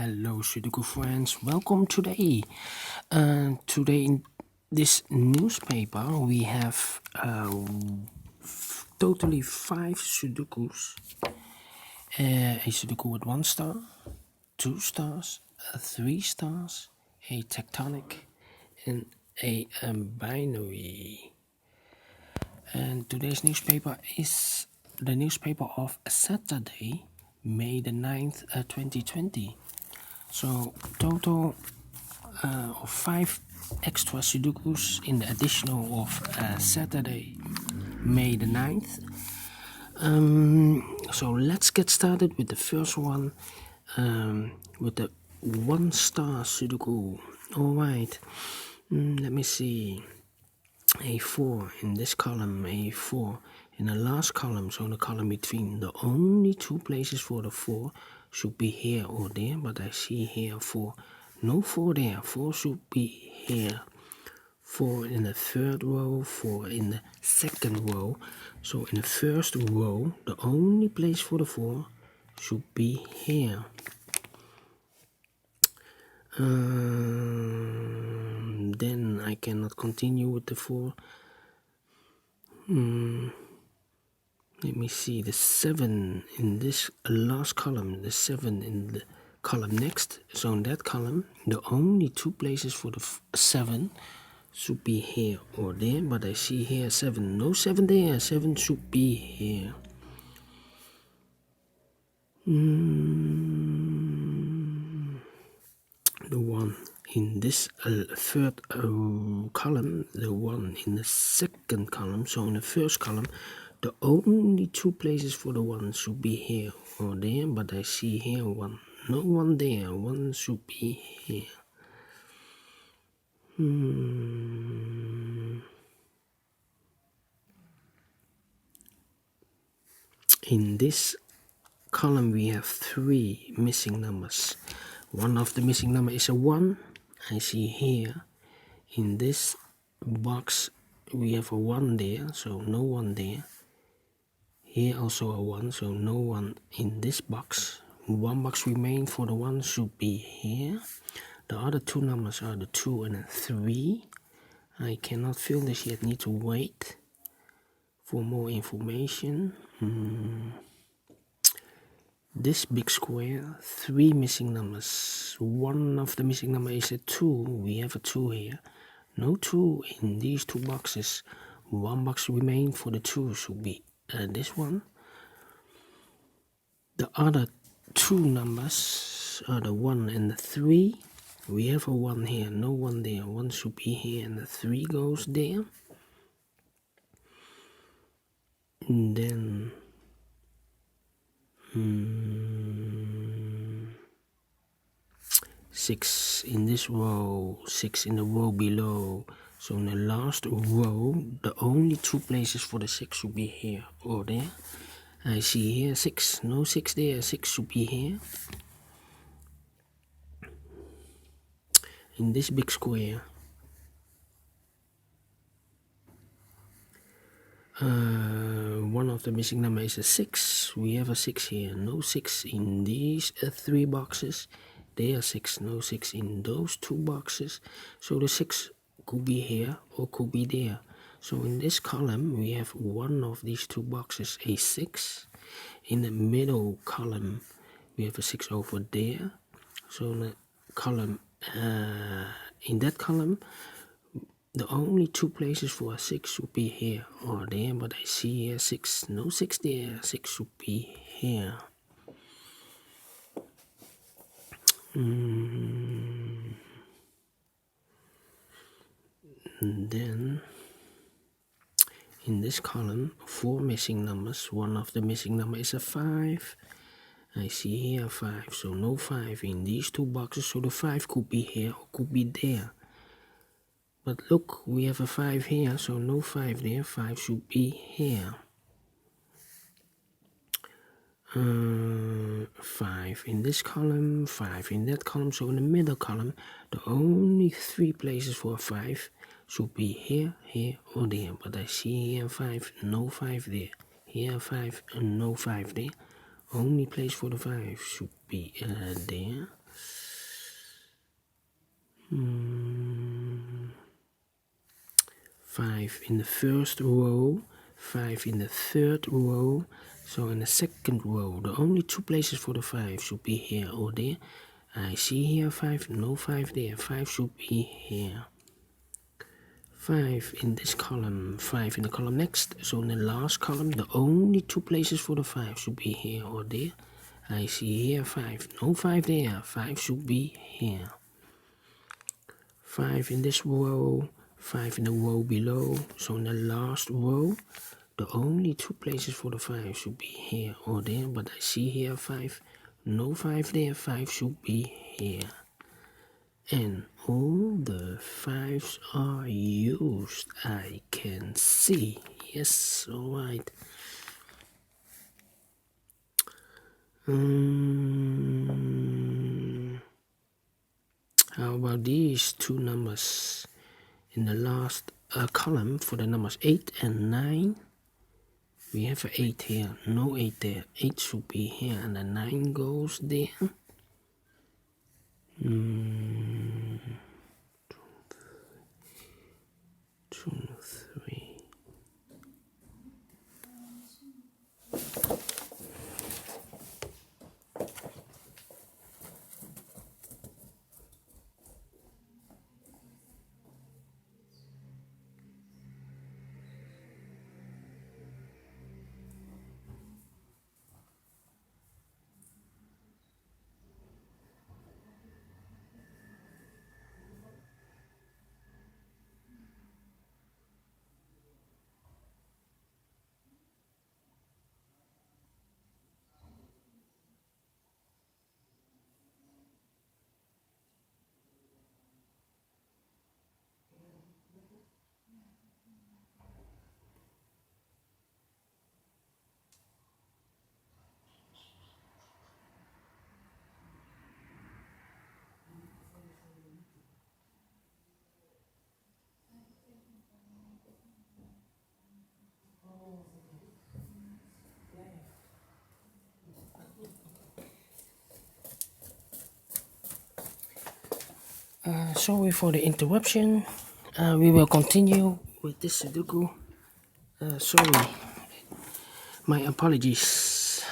Hello Sudoku friends, welcome today. Today in this newspaper we have totally 5 Sudokus. A Sudoku with 1 star, 2 stars, 3 stars, a tectonic and a binary. And today's newspaper is the newspaper of Saturday, May the 9th, 2020. So total of 5 extra Sudokus in the additional of Saturday, May the 9th. So let's get started with the first one, with the 1 star Sudoku. Alright, let me see. A4 in this column, A4 in the last column, so the column between. The only 2 places for the 4 should be here or there, but I see here 4. No 4 there, 4 should be here. 4 in the third row, 4 in the second row. So in the first row, the only place for the 4 should be here. Then I cannot continue with the 4. Let me see, the 7 in this last column, the 7 in the column next. So in that column, the only 2 places for the 7 should be here or there, but I see here 7. No 7 there, 7 should be here. The 1 in this third column, the 1 in the second column. So in the first column, the only 2 places for the 1 should be here or there, but I see here 1. No 1 there, 1 should be here. In this column we have 3 missing numbers. One of the missing number is a 1. I see here in this box we have a 1 there, so no 1 there. Here also a 1, so no 1 in this box. 1 box remains for the 1 should be here. The other 2 numbers are the 2 and a 3. I cannot fill this yet, need to wait for more information. This big square, 3 missing numbers. One of the missing number is a 2. We have a 2 here. No 2 in these 2 boxes. 1 box remains for the 2 should be this one. The other 2 numbers are the 1 and the 3. We have a 1 here, no 1 there. 1 should be here and the 3 goes there. And then 6 in this row, 6 in the row below. So in the last row, the only 2 places for the 6 should be here or there. I see here 6, no 6 there, 6 should be here. In this big square, one of the missing number is a 6. We have a 6 here, no 6 in these 3 boxes. There are 6, no 6 in those 2 boxes. So the 6 could be here or could be there. So in this column we have one of these 2 boxes, a 6. In the middle column we have a 6 over there. So in the column, in that column, the only 2 places for a 6 should be here or there, but I see here 6, no 6 there, 6 should be here. And then in this column, 4 missing numbers. One of the missing number is a 5. I see here 5, so no 5 in these 2 boxes, so the 5 could be here or could be there. But look, we have a 5 here, so no 5 there, 5 should be here. 5 in this column, 5 in that column, so in the middle column, the only 3 places for a 5 should be here, here or there. But I see here 5, no 5 there. Here 5 and no 5 there. Only place for the 5 should be there. 5 in the first row, 5 in the third row. So in the second row, the only two places for the 5 should be here or there. I see here 5, no 5 there, 5 should be here. 5 in this column, 5 in the column next. So in the last column, the only two places for the 5 should be here or there. I see here 5, no 5 there, 5 should be here. 5 in this row, 5 in the row below. So in the last row, the only two places for the 5 should be here or there. But I see here 5, no 5 there, 5 should be here. And all the 5s are used, I can see. Yes, alright. How about these two numbers? In the last column for the numbers 8 and 9, we have an 8 here, no 8 there. 8 should be here and the 9 goes there. 2, 3. Sorry for the interruption. We will continue with this Sudoku. Sorry, my apologies.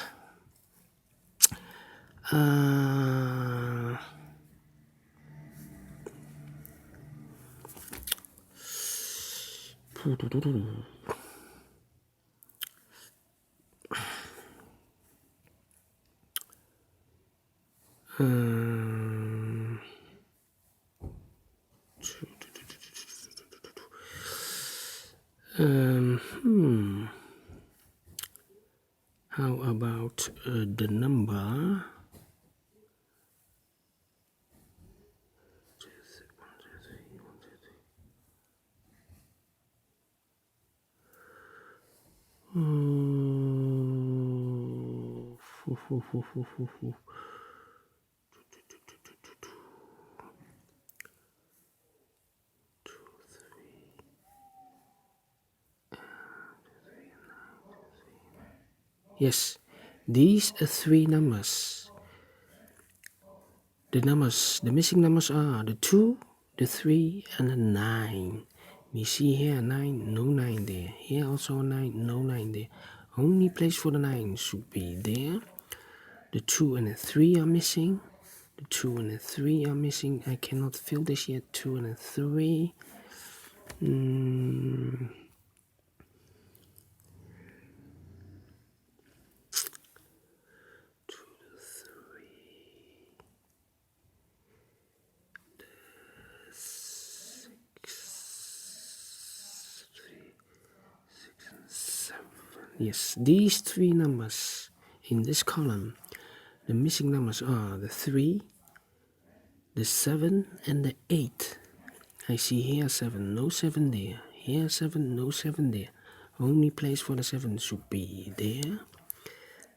How about the number? Yes, these are three numbers. The missing numbers are the 2, the 3, and the 9. We see here 9, no 9 there. Here also 9, no 9 there. Only place for the 9 should be there. The 2 and the 3 are missing. The 2 and the 3 are missing. I cannot fill this yet. 2 and the 3. 7. Yes, these three numbers in this column, the missing numbers are the 3, the 7, and the 8. I see here 7, no 7 there. Here 7, no 7 there. Only place for the 7 should be there.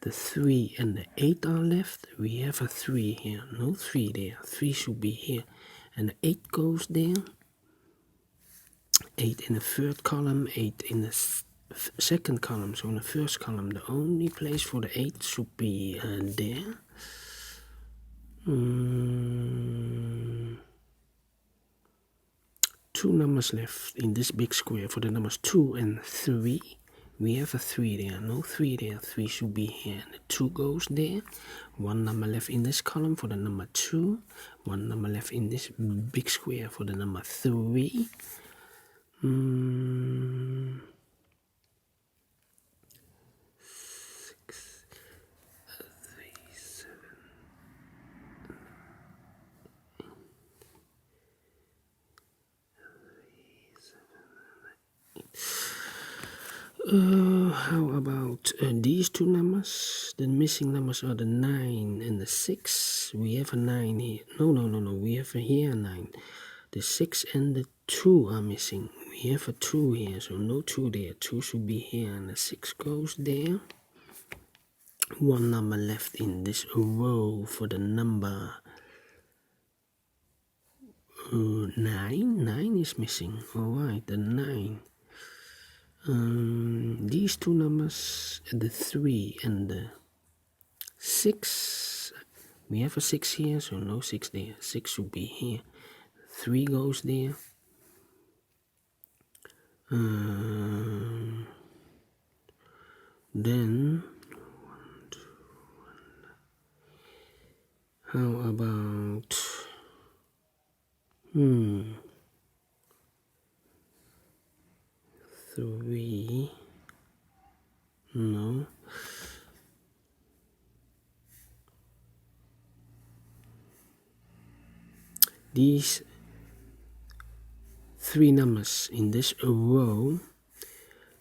The 3 and the 8 are left. We have a 3 here, no 3 there. 3 should be here. And the 8 goes there. 8 in the third column, 8 in the second column. So in the first column, the only place for the 8 should be there. 2 two numbers left in this big square for the numbers 2 and 3. We have a 3 there, no 3 there, 3 should be here, and the 2 goes there. One number left in this column for the number 2, one number left in this big square for the number 3. 6, 3, 7. How about these two numbers? The missing numbers are the 9 and the 6. We have a 9 here. No. We have here a 9. The 6 and the 2 are missing. We have a 2 here, so no 2 there. 2 should be here, and the 6 goes there. One number left in this row for the number 9. 9 is missing. Alright, the 9. These two numbers, the 3 and the 6, we have a 6 here, so no 6 there. 6 should be here. 3 goes there. Then, 1, 2, 1. How about 3, no. These 3 numbers in this row,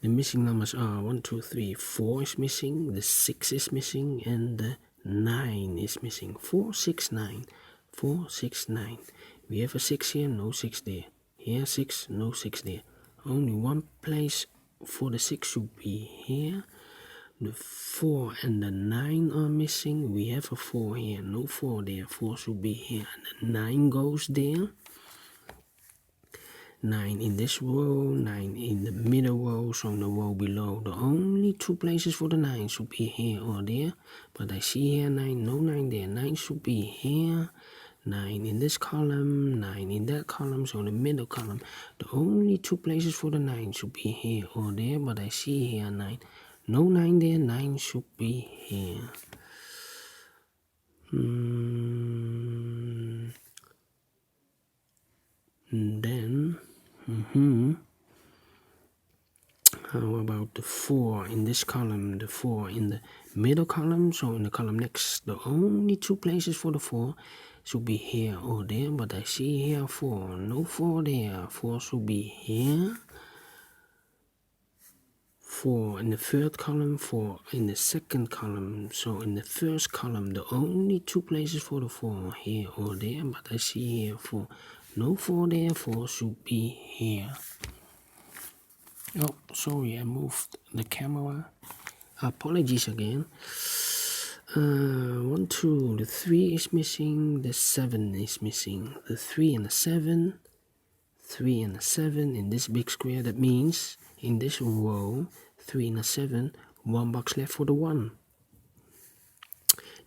the missing numbers are 1, 2, 3, 4 is missing, the 6 is missing, and the 9 is missing. 4, 6, 9. 4, 6, 9. We have a 6 here, no 6 there. Here 6, no 6 there. Only one place for the 6 should be here. The 4 and the 9 are missing. We have a 4 here, no 4 there. 4 should be here, and the 9 goes there. 9 in this row, 9 in the middle row, so in the row below. The only 2 places for the 9 should be here or there. But I see here 9, no 9 there. 9 should be here. 9 in this column, 9 in that column, so in the middle column. The only 2 places for the 9 should be here or there, but I see here 9. No 9 there, 9 should be here. Then, how about the 4 in this column, the 4 in the middle column, so in the column next, the only 2 places for the 4 should be here or there, but I see here 4, no 4 there, 4 should be here. 4 in the third column, 4 in the second column, so in the first column, the only 2 places for the 4 are here or there, but I see here 4, no 4 there, 4 should be here. Oh, sorry, I moved the camera. Apologies again. 1, 2, the 3 is missing, the 7 is missing. The 3 and the 7, 3 and the 7 in this big square. That means in this row, 3 and a 7, 1 box left for the 1.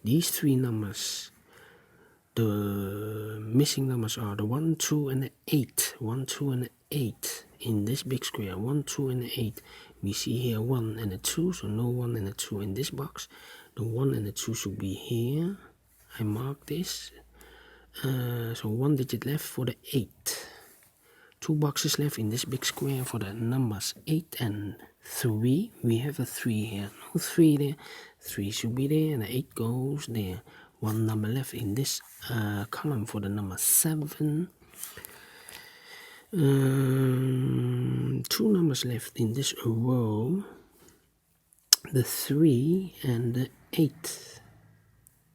These 3 numbers, the missing numbers are the 1, 2, and the 8. 1, 2, and the 8 in this big square. 1, 2, and the 8. We see here 1 and a 2, so no 1 and a 2 in this box. The 1 and the 2 should be here. I mark this. So 1 digit left for the 8. 2 boxes left in this big square for the numbers 8 and 3. We have a 3 here. No 3 there. 3 should be there, and the 8 goes there. 1 number left in this column for the number 7. 2 numbers left in this row. The 3 and the 8.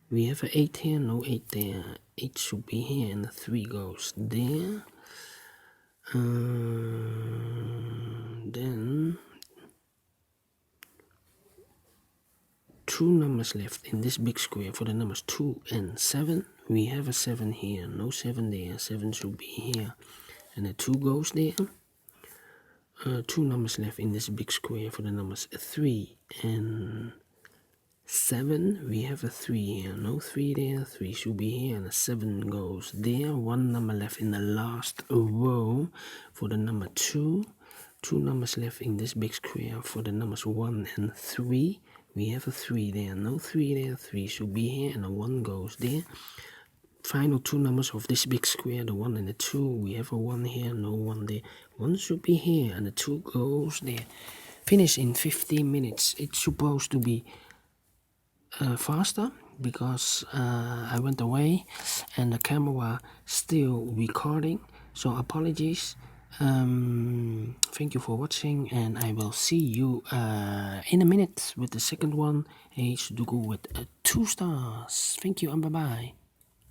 We have an 8 here, no 8 there. 8 should be here, and the 3 goes there. Then 2 numbers left in this big square for the numbers 2 and 7. We have a 7 here, no 7 there. 7 should be here, and the 2 goes there. 2 numbers left in this big square for the numbers 3 and 7, we have a 3 here, no 3 there, 3 should be here, and a 7 goes there. One number left in the last row for the number 2. 2 numbers left in this big square for the numbers 1 and 3. We have a 3 there, no 3 there, 3 should be here, and a 1 goes there. Final 2 numbers of this big square, the 1 and the 2. We have a 1 here, no 1 there. 1 should be here, and the 2 goes there. Finish in 15 minutes. It's supposed to be faster because I went away and the camera still recording, so apologies. Thank you for watching, and I will see you in a minute with the second one, a Sudoku with 2 stars. Thank you and bye bye.